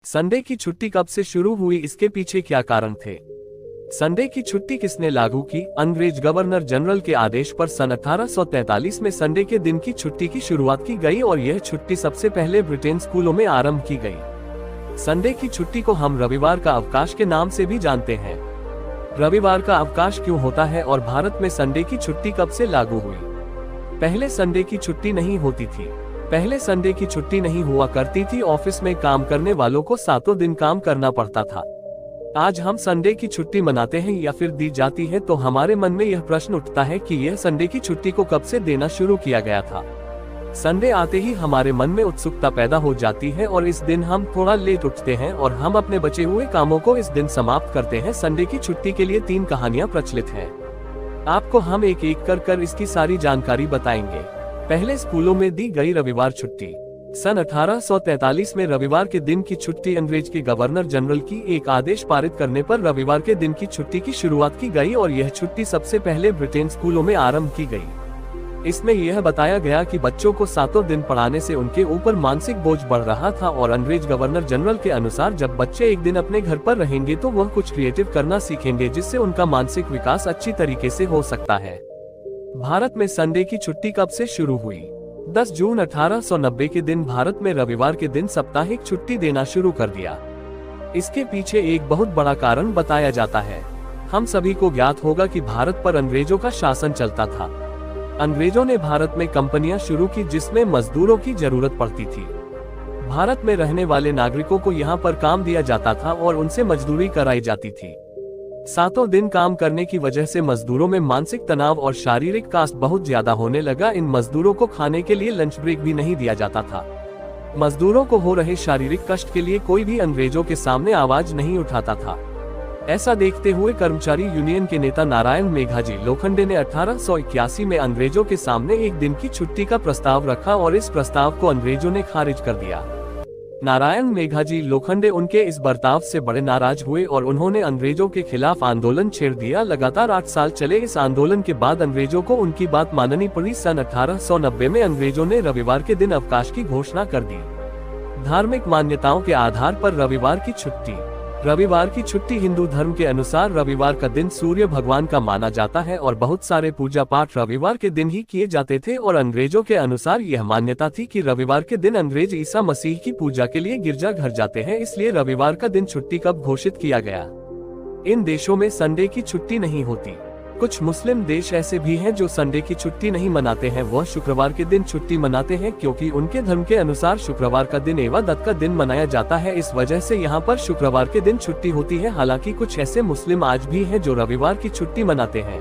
Sunday की छुट्टी कब से शुरू हुई, इसके पीछे क्या कारण थे? संडे की छुट्टी किसने लागू की? अंग्रेज गवर्नर जनरल के आदेश पर सन 1843 में संडे के दिन की छुट्टी की शुरुआत की गई और यह छुट्टी सबसे पहले ब्रिटेन स्कूलों में आरंभ की गई। संडे की छुट्टी को हम रविवार का अवकाश के नाम से भी जानते हैं। रविवार का अवकाश क्यों होता है और भारत में संडे की छुट्टी कब से लागू हुई? पहले संडे की छुट्टी नहीं होती थी। पहले संडे की छुट्टी नहीं हुआ करती थी। ऑफिस में काम करने वालों को 7 दिन काम करना पड़ता था। आज हम संडे की छुट्टी मनाते हैं या फिर दी जाती है तो हमारे मन में यह प्रश्न उठता है कि यह संडे की छुट्टी को कब से देना शुरू किया गया था। संडे आते ही हमारे मन में उत्सुकता पैदा हो जाती है और इस दिन हम थोड़ा लेट उठते हैं और हम अपने बचे हुए कामों को इस दिन समाप्त करते हैं। संडे की छुट्टी के लिए 3 कहानियां प्रचलित हैं। आपको हम एक एक कर इसकी सारी जानकारी बताएंगे। पहले, स्कूलों में दी गई रविवार छुट्टी। सन 1843 में रविवार के दिन की छुट्टी अंग्रेज के गवर्नर जनरल की एक आदेश पारित करने पर रविवार के दिन की छुट्टी की शुरुआत की गई और यह छुट्टी सबसे पहले ब्रिटेन स्कूलों में आरंभ की गई। इसमें यह बताया गया कि बच्चों को 7 दिन पढ़ाने से उनके ऊपर मानसिक बोझ बढ़ रहा था और अंग्रेज गवर्नर जनरल के अनुसार जब बच्चे एक दिन अपने घर पर रहेंगे तो वह कुछ क्रिएटिव करना सीखेंगे जिससे उनका मानसिक विकास अच्छी तरीके से हो सकता है। भारत में संडे की छुट्टी कब से शुरू हुई? 10 जून 1890 के दिन भारत में रविवार के दिन साप्ताहिक छुट्टी देना शुरू कर दिया। इसके पीछे एक बहुत बड़ा कारण बताया जाता है। हम सभी को ज्ञात होगा कि भारत पर अंग्रेजों का शासन चलता था। अंग्रेजों ने भारत में कंपनियां शुरू की जिसमें मजदूरों की जरूरत पड़ती थी। भारत में रहने वाले नागरिकों को यहाँ पर काम दिया जाता था और उनसे मजदूरी कराई जाती थी। 7 दिन काम करने की वजह से मजदूरों में मानसिक तनाव और शारीरिक कष्ट बहुत ज्यादा होने लगा। इन मजदूरों को खाने के लिए लंच ब्रेक भी नहीं दिया जाता था। मजदूरों को हो रहे शारीरिक कष्ट के लिए कोई भी अंग्रेजों के सामने आवाज नहीं उठाता था। ऐसा देखते हुए कर्मचारी यूनियन के नेता नारायण मेघाजी लोखंडे ने 1881 में अंग्रेजों के सामने एक दिन की छुट्टी का प्रस्ताव रखा और इस प्रस्ताव को अंग्रेजों ने खारिज कर दिया। नारायण मेघाजी लोखंडे उनके इस बर्ताव से बड़े नाराज हुए और उन्होंने अंग्रेजों के खिलाफ आंदोलन छेड़ दिया। लगातार 8 साल चले इस आंदोलन के बाद अंग्रेजों को उनकी बात माननी पड़ी। सन 1890 में अंग्रेजों ने रविवार के दिन अवकाश की घोषणा कर दी। धार्मिक मान्यताओं के आधार पर रविवार की छुट्टी। रविवार की छुट्टी हिंदू धर्म के अनुसार रविवार का दिन सूर्य भगवान का माना जाता है और बहुत सारे पूजा पाठ रविवार के दिन ही किए जाते थे और अंग्रेजों के अनुसार यह मान्यता थी कि रविवार के दिन अंग्रेज ईसा मसीह की पूजा के लिए गिरजा घर जाते हैं, इसलिए रविवार का दिन छुट्टी कब घोषित किया गया? इन देशों में संडे की छुट्टी नहीं होती। कुछ मुस्लिम देश ऐसे भी हैं जो संडे की छुट्टी नहीं मनाते हैं। वह शुक्रवार के दिन छुट्टी मनाते हैं क्योंकि उनके धर्म के अनुसार शुक्रवार का दिन इबादत का दिन मनाया जाता है। इस वजह से यहाँ पर शुक्रवार के दिन छुट्टी होती है। हालांकि कुछ ऐसे मुस्लिम आज भी हैं जो रविवार की छुट्टी मनाते हैं।